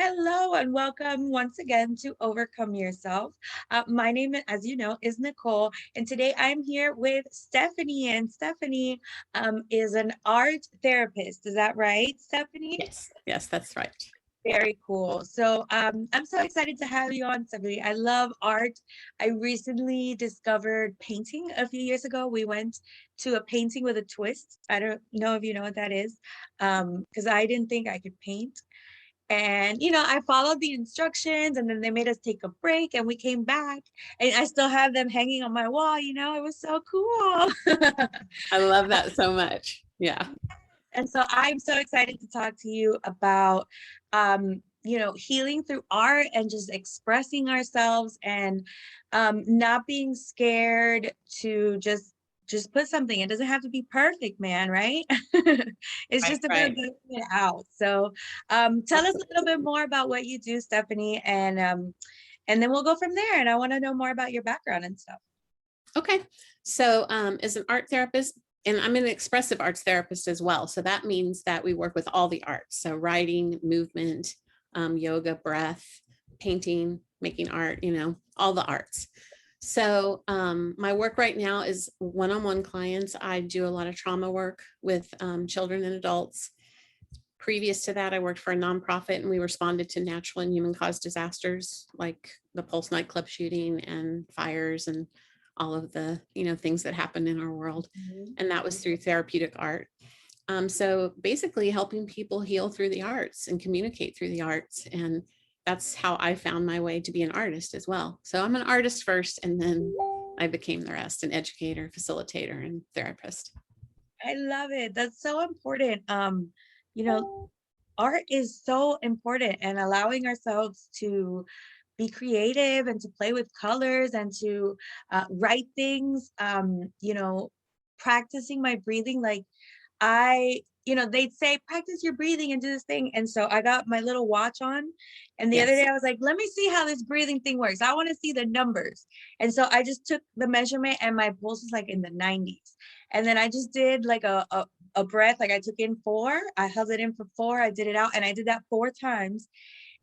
Hello and welcome once again to Overcome Yourself. My name, as you know, is Nicole, and today I'm here with Stephanie. And Stephanie is an art therapist. Is that right, Stephanie? Yes, that's right. Very cool. So I'm so excited to have you on, Stephanie. I love art. I recently discovered painting a few years ago. We went to a painting with a twist. I don't know if you know what that is, because I didn't think I could paint. And, I followed the instructions and then they made us take a break and we came back and I still have them hanging on my wall. It was so cool. I love that so much. Yeah. And so I'm so excited to talk to you about, healing through art and just expressing ourselves and not being scared to just put something. It doesn't have to be perfect, man, right? It's Right, just about right. getting it out. So tell us a little bit more about what you do, Stephanie, and then we'll go from there. And I want to know more about your background and stuff. Okay. So as an art therapist, and I'm an expressive arts therapist as well. So that means that we work with all the arts. So writing, movement, yoga, breath, painting, making art, all the arts. So my work right now is one-on-one clients. I do a lot of trauma work with children and adults. Previous to that, I worked for a nonprofit and we responded to natural and human caused disasters like the Pulse nightclub shooting and fires and all of the, things that happened in our world. Mhm. And that was through therapeutic art. So basically helping people heal through the arts and communicate through the arts. And that's how I found my way to be an artist as well. So I'm an artist first, and then I became the rest, an educator, facilitator, and therapist. I love it. That's so important. You know, art is so important and allowing ourselves to be creative and to play with colors and to write things, practicing my breathing. Like they'd say, practice your breathing and do this thing. And so I got my little watch on. And the other Yes. day I was like, let me see how this breathing thing works. I want to see the numbers. And so I just took the measurement and my pulse was like in the 90s. And then I just did like a breath. Like I took in 4, I held it in for 4, I did it out, and I did that 4 times.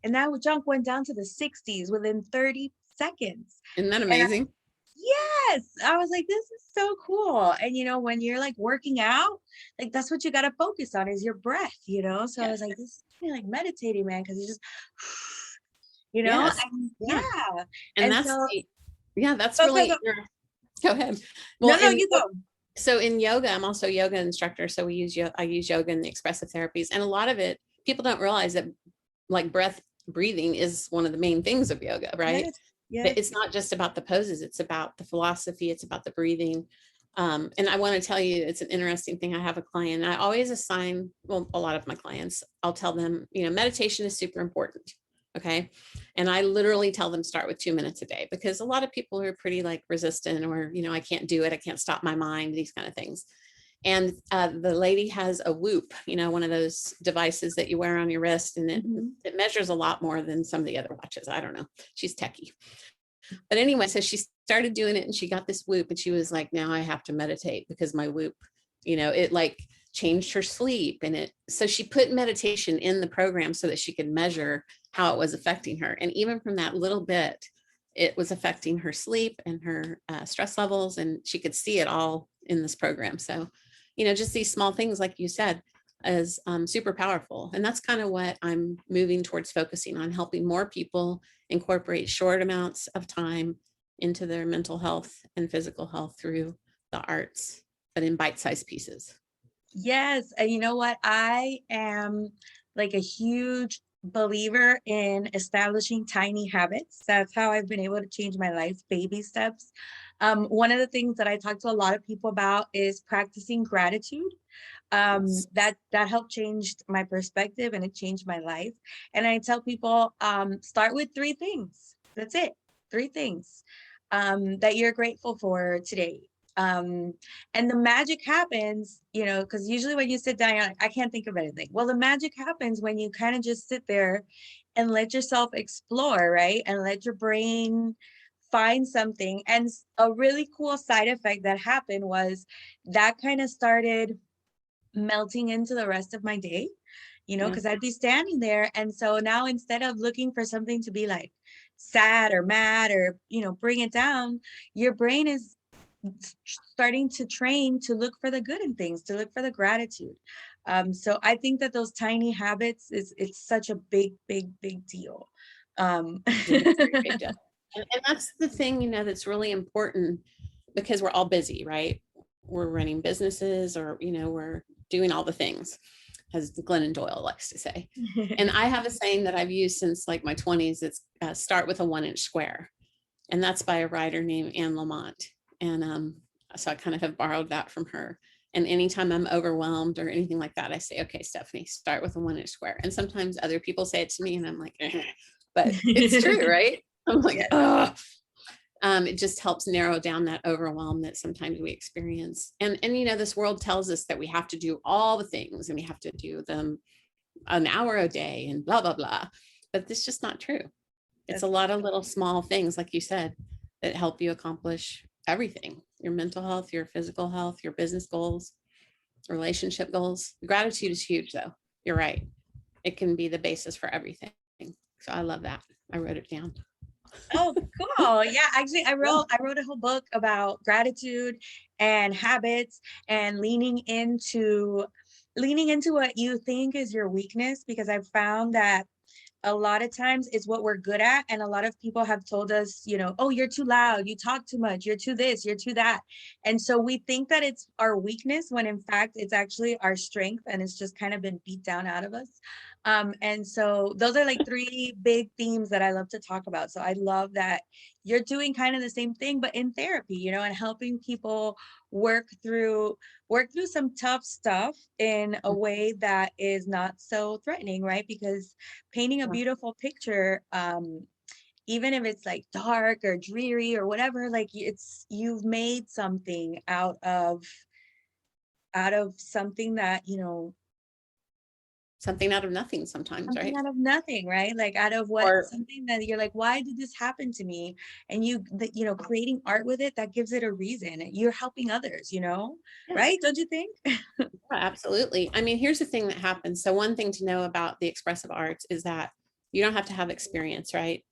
And that junk went down to the 60s within 30 seconds. Isn't that And amazing? yes, I was like, this is so cool. And when you're like working out, like that's what you got to focus on is your breath. So I was Yes. like, this is kind of like meditating, man, because you just, Yes. and Yeah. yeah. And And that's so, yeah, that's go, go, go. really go ahead. No, Well, no, you go. so in yoga, I'm also a yoga instructor. So I use yoga in the expressive therapies. And a lot of it, people don't realize that like breath breathing is one of the main things of yoga, right? Yes, But yes. it's not just about the poses, it's about the philosophy, it's about the breathing. And I want to tell you, it's an interesting thing. I have a client, I always assign, well, a lot of my clients, I'll tell them, meditation is super important. Okay. And I literally tell them start with 2 minutes a day because a lot of people are pretty like resistant or, I can't do it. I can't stop my mind, these kind of things. And the lady has a Whoop, one of those devices that you wear on your wrist, and Mhm. it measures a lot more than some of the other watches. I don't know. She's techie. But anyway, so she started doing it and she got this Whoop and she was like, now I have to meditate because my Whoop, it like changed her sleep. So she put meditation in the program so that she could measure how it was affecting her. And even from that little bit, it was affecting her sleep and her stress levels. And she could see it all in this program. So, just these small things, like you said, is super powerful. And that's kind of what I'm moving towards, focusing on, helping more people incorporate short amounts of time into their mental health and physical health through the arts, but in bite-sized pieces. Yes. And you know what? I am like a huge believer in establishing tiny habits. That's how I've been able to change my life, baby steps. One of the things that I talk to a lot of people about is practicing gratitude. Yes. That helped change my perspective and it changed my life. And I tell people, start with 3 things. That's it. 3 things that you're grateful for today. Um, and the magic happens, because usually when you sit down, you're like, I can't think of anything. Well, the magic happens when you kind of just sit there and let yourself explore, right? And let your brain find something. And a really cool side effect that happened was that kind of started melting into the rest of my day. you know, Yeah. because I'd be standing there. And so now instead of looking for something to be like sad or mad or, you know, bring it down, your brain is starting to train to look for the good in things, to look for the gratitude. So I think that those tiny habits it's such a big, big, big deal. It is a very big deal. And that's the thing, you know, that's really important because we're all busy, right? We're running businesses or, you know, we're doing all the things, as Glennon Doyle likes to say. And I have a saying that I've used since like my 20s. It's start with a 1-inch square. And that's by a writer named Anne Lamott. And so I kind of have borrowed that from her. And anytime I'm overwhelmed or anything like that, I say, okay, Stephanie, start with a 1-inch square. And sometimes other people say it to me and I'm like, but it's true, right? I'm like, oh, it just helps narrow down that overwhelm that sometimes we experience. And you know, this world tells us that we have to do all the things and we have to do them an hour a day and blah, blah, blah. But this is just not true. It's a lot of little small things, like you said, that help you accomplish everything, your mental health, your physical health, your business goals, relationship goals. Gratitude is huge, though. You're right. It can be the basis for everything. So I love that. I wrote it down. Oh, cool. Yeah, actually I wrote a whole book about gratitude and habits and leaning into what you think is your weakness, because I've found that a lot of times it's what we're good at. And a lot of people have told us, you know, oh, you're too loud, you talk too much, you're too this, you're too that. And so we think that it's our weakness when in fact it's actually our strength, and it's just kind of been beat down out of us. And so those are like three big themes that I love to talk about. So I love that you're doing kind of the same thing, but in therapy, you know, and helping people work through some tough stuff in a way that is not so threatening, right? Because painting a beautiful picture, even if it's like dark or dreary or whatever, like you've made something out of something that, you know, Something out of nothing sometimes, something right? out of nothing, right? Like out of what Or something that you're like, why did this happen to me? And you know, creating art with it, that gives it a reason. You're helping others, you know, yeah, right? Don't you think? absolutely. I mean, here's the thing that happens. So one thing to know about the expressive arts is that you don't have to have experience, right?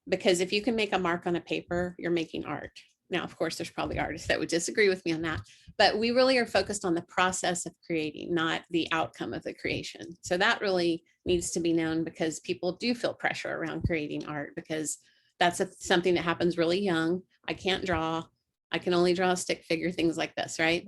Because if you can make a mark on a paper, you're making art. Now, of course, there's probably artists that would disagree with me on that, but we really are focused on the process of creating, not the outcome of the creation. So that really needs to be known, because people do feel pressure around creating art because that's something that happens really young. I can't draw. I can only draw a stick figure, things like this, right?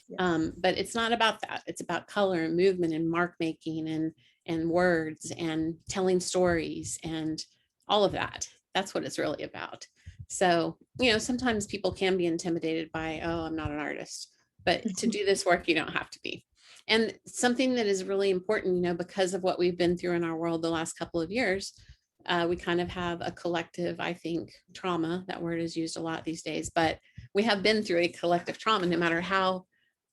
Yes. But it's not about that. It's about color and movement and mark making and words and telling stories and all of that. That's what it's really about. So, you know, sometimes people can be intimidated by, oh, I'm not an artist. But to do this work, you don't have to be. And something that is really important, you know, because of what we've been through in our world the last couple of years, we kind of have a collective, I think, trauma. That word is used a lot these days, but we have been through a collective trauma, no matter how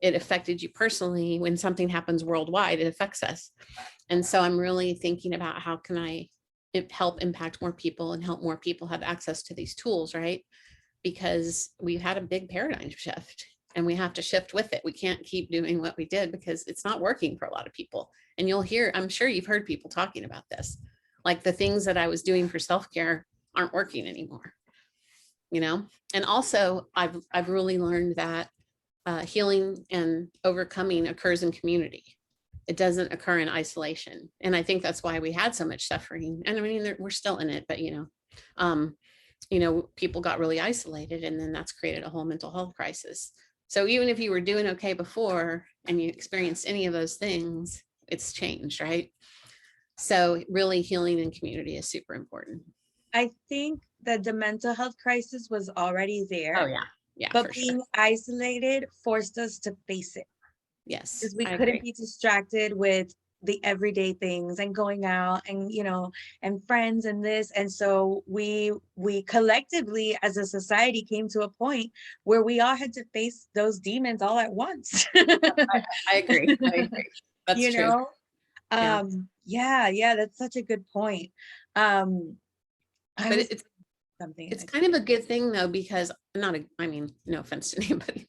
it affected you personally. When something happens worldwide, it affects us. And so I'm really thinking about how can I help impact more people and help more people have access to these tools, right? Because we've had a big paradigm shift and we have to shift with it. We can't keep doing what we did because it's not working for a lot of people. And you'll hear, I'm sure you've heard people talking about this, like the things that I was doing for self-care aren't working anymore, you know? And also I've really learned that healing and overcoming occurs in community. It doesn't occur in isolation. And I think that's why we had so much suffering. And I mean, we're still in it, but people got really isolated, and then that's created a whole mental health crisis. So even if you were doing okay before and you experienced any of those things, it's changed, right? So really healing in community is super important. I think that the mental health crisis was already Oh there, yeah. Yeah, but for sure. being isolated forced us to face it, Yes, because we I couldn't agree. be distracted with the everyday things and going out and, you know, and friends and this. And so we collectively as a society came to a point where we all had to face those demons all at once. I agree. I agree. That's You true. know? Yeah. Yeah, that's such a good point. I But was it's something it's kind of a good thing though, because I mean, no offense to anybody.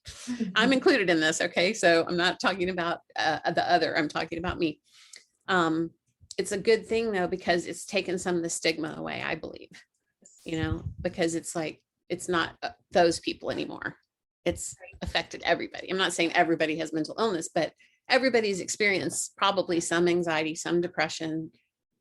I'm included in this. Okay. So I'm not talking about the other, I'm talking about me. It's a good thing though, because it's taken some of the stigma away, I believe, because it's like, it's not those people anymore. It's affected everybody. I'm not saying everybody has mental illness, but everybody's experienced probably some anxiety, some depression,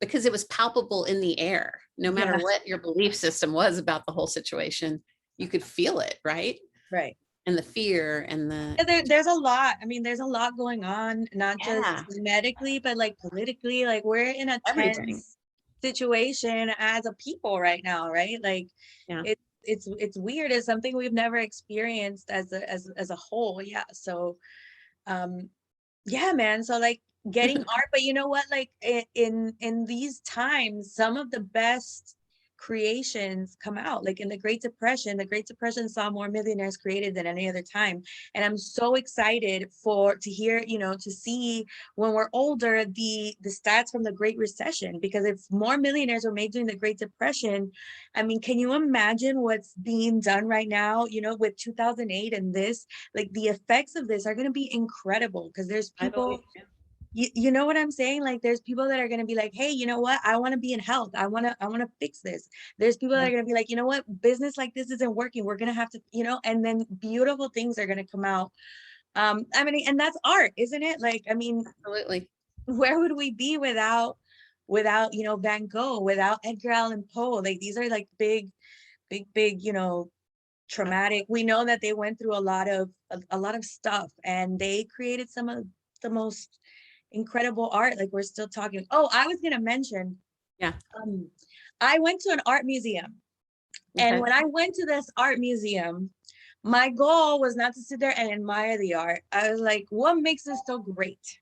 because it was palpable in the air. No matter what your belief system was about the whole situation, you could feel it, right? Right. And the fear and the There's a lot. I mean, there's a lot going on, not just yeah, medically, but like politically. Like we're in a everything. tense situation as a people right now, right? Like Yeah. it's weird. It's something we've never experienced as a whole. Yeah. So yeah, man. So like getting art, but you know what? Like in these times, some of the best creations come out. Like in the Great Depression saw more millionaires created than any other time. And I'm so excited to hear, to see when we're older the stats from the Great Recession, because if more millionaires were made during the Great Depression, I mean, can you imagine what's being done right now, with 2008 and this, like the effects of this are going to be incredible, because there's I people, believe you. you know what I'm saying? Like there's people that are going to be like, hey, you know what? I want to be in health. I want to fix this. There's people that Yeah, are going to be like, you know what? Business like this isn't working. We're going to have to, and then beautiful things are going to come out. I mean, and that's art, isn't it? Like, I mean, absolutely. where would we be without, Van Gogh, without Edgar Allan Poe? Like these are like big, traumatic. We know that they went through a lot of stuff, and they created some of the most incredible art. Like we're still talking. Oh, I was gonna mention, Yeah. um, I went to an art museum, and Okay. when I went to this art museum, my goal was not to sit there and admire the art. I was like, what makes this so great?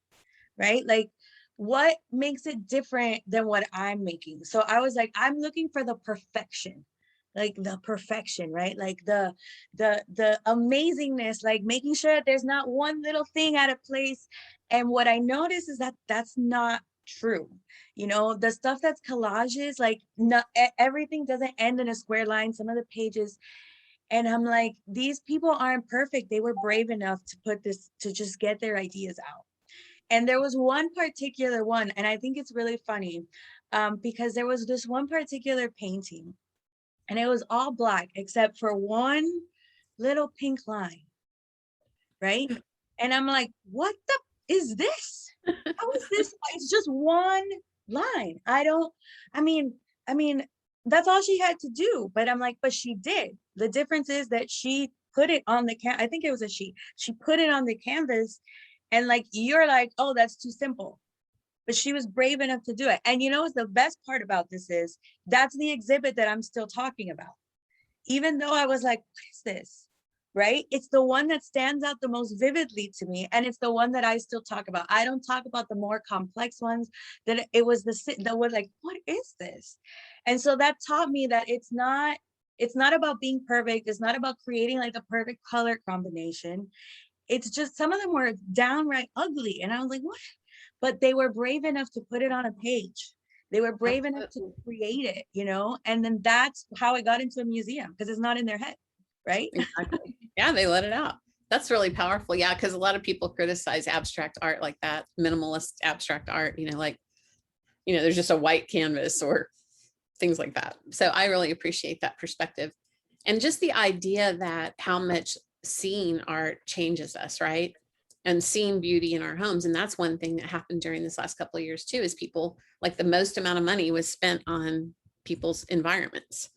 Right? Like, what makes it different than what I'm making? So I was like, I'm looking for the perfection, like the perfection, right? Like the amazingness, like making sure that there's not one little thing out of place. And what I noticed is that that's not true. The stuff that's collages, like not everything doesn't end in a square line. Some of the pages, and I'm like, these people aren't perfect. They were brave enough to just get their ideas out. And there was one particular one, and I think it's really funny, because there was this one particular painting, and it was all black except for one little pink line, right? And I'm like, what the is this? How is this? It's just one line. I mean, that's all she had to do. But I'm like, but she did. The difference is that she put it on the I think it was a she. She put it on the canvas, and like you're like, oh, that's too simple. But she was brave enough to do it. And what's the best part about this is that's the exhibit that I'm still talking about. Even though I was like, what is this? Right? It's the one that stands out the most vividly to me. And it's the one that I still talk about. I don't talk about the more complex ones. That it was that was like, what is this? And so that taught me that it's not about being perfect. It's not about creating like the perfect color combination. It's just some of them were downright ugly. And I was like, what? But they were brave enough to put it on a page. They were brave enough to Absolutely. create it, and then that's how it got into a museum, because it's not in their head, right? Exactly. Yeah, they let it out. That's really powerful. Yeah, because a lot of people criticize abstract art like that, minimalist abstract art, like, there's just a white canvas or things like that. So I really appreciate that perspective. And just the idea that how much seeing art changes us, right? And seeing beauty in our homes. And that's one thing that happened during this last couple of years too, is people, like, the most amount of money was spent on people's environments,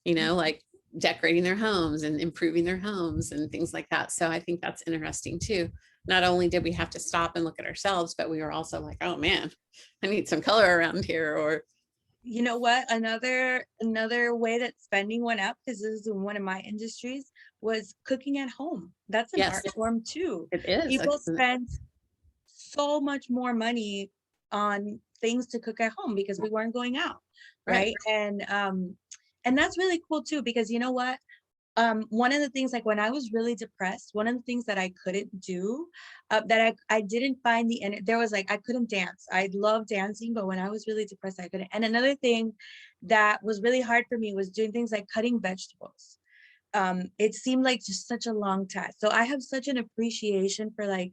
like decorating their homes and improving their homes and things like that. So I think that's interesting too. Not only did we have to stop and look at ourselves, but we were also like, oh man, I need some color around here. Or You know what? Another way that spending went up, because this is one of my industries, was cooking at home. That's an yes, art form too. it is. People spent so much more money on things to cook at home because we weren't going out, Right. right? And that's really cool too, because you know what? One of the things, like when I was really depressed, one of the things that I couldn't do, that I didn't find there was like, I couldn't dance. I love dancing, but when I was really depressed, I couldn't. And another thing that was really hard for me was doing things like cutting vegetables. It seemed like just such a long task. So I have such an appreciation for like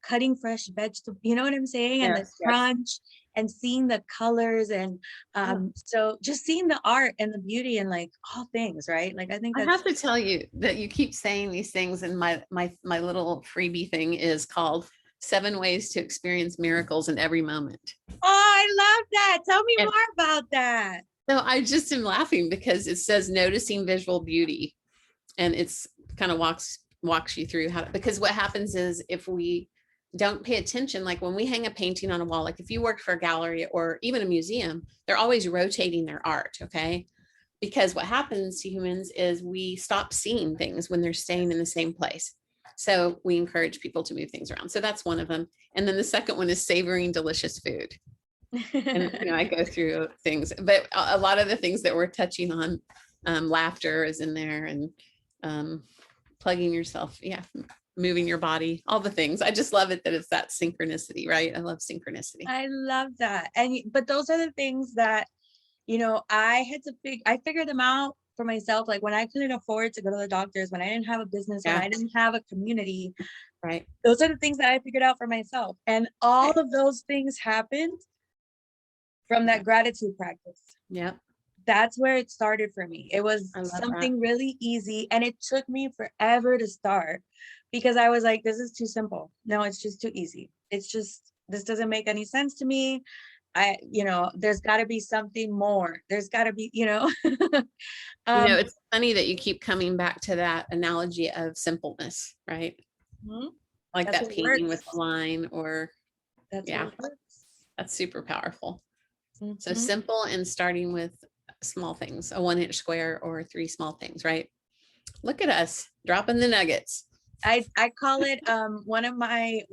cutting fresh vegetables, you know what I'm saying? And the Yes, yes. crunch and seeing the colors and so just seeing the art and the beauty and like all things, right? Like I think I that's have to tell you that you keep saying these things, and my little freebie thing is called 7 Ways to Experience Miracles in Every Moment. oh, I love that. Tell me And more about that. so I just am laughing because it says noticing visual beauty, and it's kind of walks you through how to, because what happens is if we don't pay attention, like when we hang a painting on a wall, like if you work for a gallery or even a museum, they're always rotating their art, okay? Because what happens to humans is we stop seeing things when they're staying in the same place. So we encourage people to move things around. So that's one of them. And then the second one is savoring delicious food. And I go through things, but a lot of the things that we're touching on, laughter is in there, and plugging yourself, moving your body, all the things. I just love it that it's that synchronicity, right? I love synchronicity. I love that. And but those are the things that, I figured them out for myself. Like when I couldn't afford to go to the doctors, when I didn't have a business, when I didn't have a community, right? Those are the things that I figured out for myself. And all of those things happened from that gratitude practice. Yep. That's where it started for me. It was something really easy, and it took me forever to start because I was like, this is too simple. No, it's just too easy. It's just, this doesn't make any sense to me. There's got to be something more. There's got to be, It's funny that you keep coming back to that analogy of simpleness, right? Mm-hmm. Like that painting with a line, or that's super powerful. Mm-hmm. So simple, and starting with small things, a 1-inch square or 3 small things, right? Look at us dropping the nuggets. I call it one of my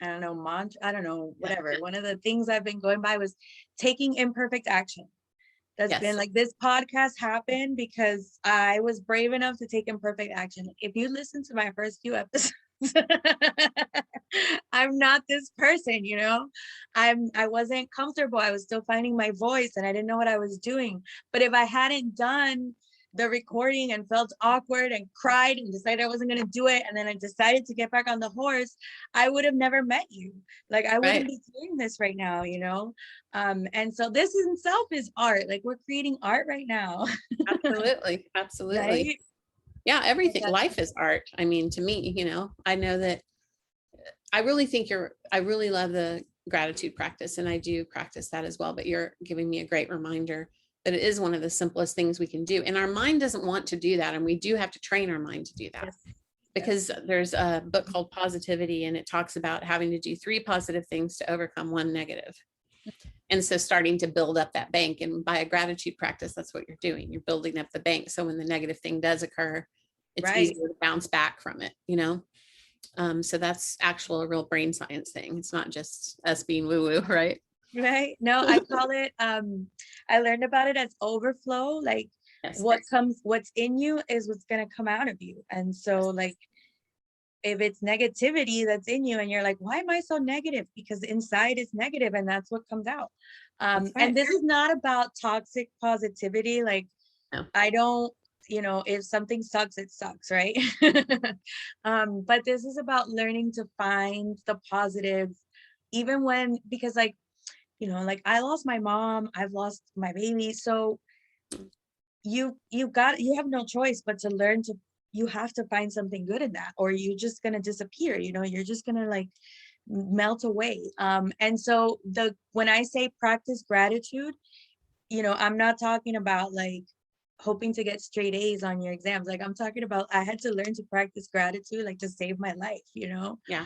I don't know, whatever. One of the things I've been going by was taking imperfect action. That's been like, this podcast happened because I was brave enough to take imperfect action. If you listen to my first few episodes, I'm not this person, I wasn't comfortable. I was still finding my voice and I didn't know what I was doing. But if I hadn't done the recording and felt awkward and cried and decided I wasn't going to do it, and then I decided to get back on the horse, I would have never met you. Like I wouldn't be doing this right now, and so this in itself is art. Like we're creating art right now. Absolutely. Right? Yeah, everything. Life is art. I mean, to me, I know that I really love the gratitude practice, and I do practice that as well, but you're giving me a great reminder that it is one of the simplest things we can do. And our mind doesn't want to do that. And we do have to train our mind to do that. Because there's a book called Positivity, and it talks about having to do 3 positive things to overcome 1 negative. And so starting to build up that bank, and by a gratitude practice, that's what you're doing. You're building up the bank. So when the negative thing does occur, it's easier to bounce back from it, So that's a real brain science thing. It's not just us being woo-woo, right? Right. No, I call it, I learned about it as overflow. Like what's in you is what's going to come out of you. And so like, if it's negativity that's in you and you're like, why am I so negative? Because inside is negative and that's what comes out. And this is not about toxic positivity. Like I don't, if something sucks, it sucks. Right. But this is about learning to find the positive, even when, because like, like I lost my mom, I've lost my baby. So you have no choice but to learn to, you have to find something good in that, or you're just going to disappear, you're just going to like melt away. And so when I say practice gratitude, I'm not talking about like hoping to get straight A's on your exams. Like I'm talking about, I had to learn to practice gratitude, like to save my life, Yeah.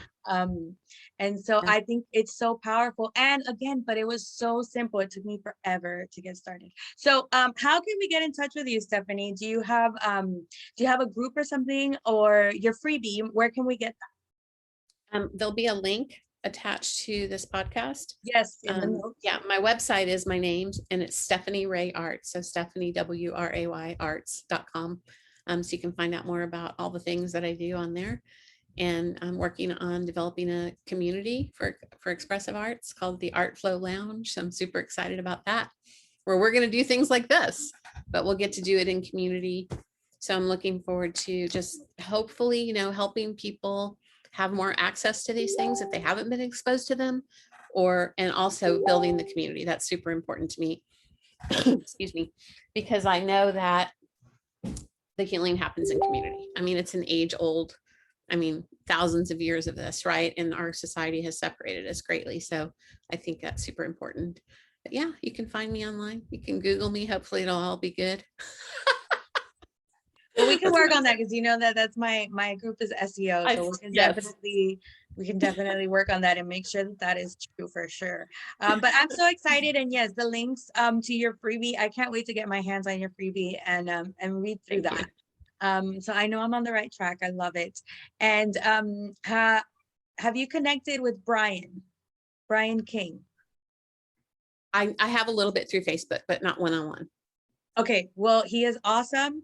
And so I think it's so powerful. And again, but it was so simple. It took me forever to get started. So how can we get in touch with you, Stephanie? Do you have a group or something, or your freebie? Where can we get that? There'll be a link attached to this podcast. Yes. My website is my name, and it's Stephanie Wray Arts. So Stephanie, WRAY arts.com. So you can find out more about all the things that I do on there. And I'm working on developing a community for expressive arts called the Art Flow Lounge. So I'm super excited about that, where we're going to do things like this, but we'll get to do it in community. So I'm looking forward to just hopefully, helping people have more access to these things if they haven't been exposed to them, and also building the community. That's super important to me. Excuse me, because I know that the healing happens in community. I mean, it's an age old, thousands of years of this, right? And our society has separated us greatly. So I think that's super important. But yeah, you can find me online. You can Google me. Hopefully it'll all be good. Well, we can work on that because you know that's my group is SEO, so we can definitely work on that and make sure that is true for sure. But I'm so excited, and yes, the links to your freebie. I can't wait to get my hands on your freebie and read through that. So I know I'm on the right track. I love it. And have you connected with Brian King? I have a little bit through Facebook, but not one-on-one. Okay, well, he is awesome.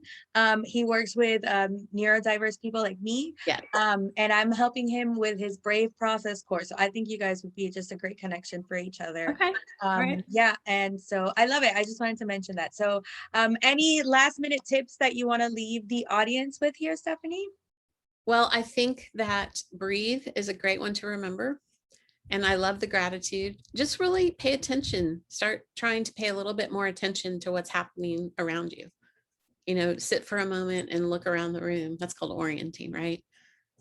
He works with neurodiverse people like me. Yeah. And I'm helping him with his Brave Process course. So I think you guys would be just a great connection for each other. Okay. Right. Yeah, and so I love it. I just wanted to mention that. So any last minute tips that you want to leave the audience with here, Stephanie? Well, I think that breathe is a great one to remember. And I love the gratitude. Just really pay attention. Start trying to pay a little bit more attention to what's happening around you. Sit for a moment and look around the room. That's called orienting, right?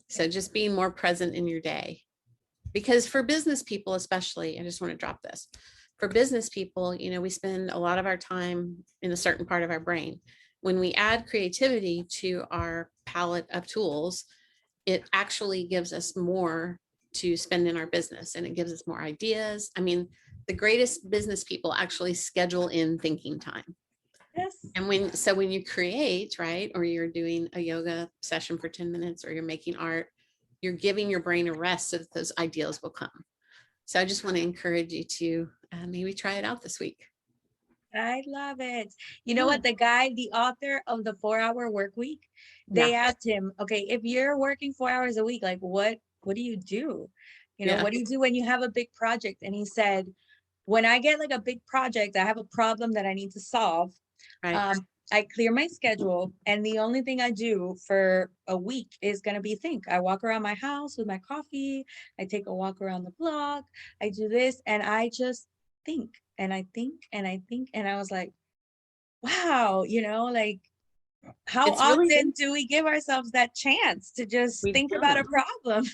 So just being more present in your day. Because for business people, especially, I just want to drop this. For business people, we spend a lot of our time in a certain part of our brain. When we add creativity to our palette of tools, it actually gives us more to spend in our business, and it gives us more ideas. The greatest business people actually schedule in thinking time. Yes. And when you create, right, or you're doing a yoga session for 10 minutes, or you're making art, you're giving your brain a rest so that those ideas will come. So I just want to encourage you to maybe try it out this week. I love it. You know what? The author of the 4-Hour Work Week, they asked him, okay, if you're working 4 hours a week, like what do you do? What do you do when you have a big project? And he said, when I get like a big project, I have a problem that I need to solve. Right. I clear my schedule, and the only thing I do for a week is going to be think. I walk around my house with my coffee. I take a walk around the block. I do this, and I just think, and I think, and I think. And I was like, wow, like how often do we give ourselves that chance to just think about a problem?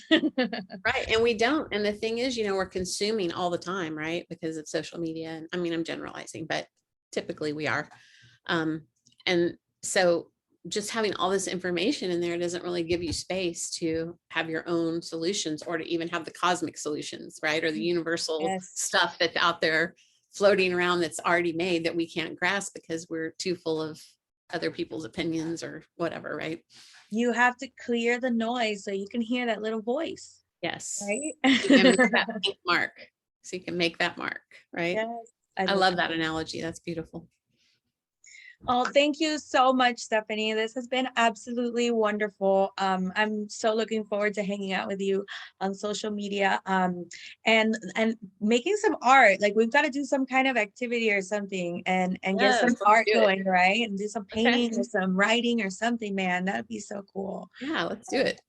Right. And we don't. And the thing is, we're consuming all the time, right? Because of social media. And I'm generalizing, but typically we are. And so just having all this information in there doesn't really give you space to have your own solutions, or to even have the cosmic solutions, right? Or the universal stuff that's out there floating around that's already made that we can't grasp because we're too full of other people's opinions or whatever, right? You have to clear the noise so you can hear that little voice. Yes. Right. You can make that mark. So you can make that mark, right? Yes. I love that analogy. That's beautiful. Oh, thank you so much, Stephanie. This has been absolutely wonderful. I'm so looking forward to hanging out with you on social media and making some art. Like we've got to do some kind of activity or something and get some art going, right? And do some painting or some writing or something, man. That'd be so cool. Yeah, let's do it.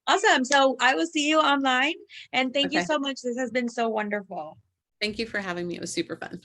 Awesome. So I will see you online, and thank you so much. This has been so wonderful. Thank you for having me. It was super fun.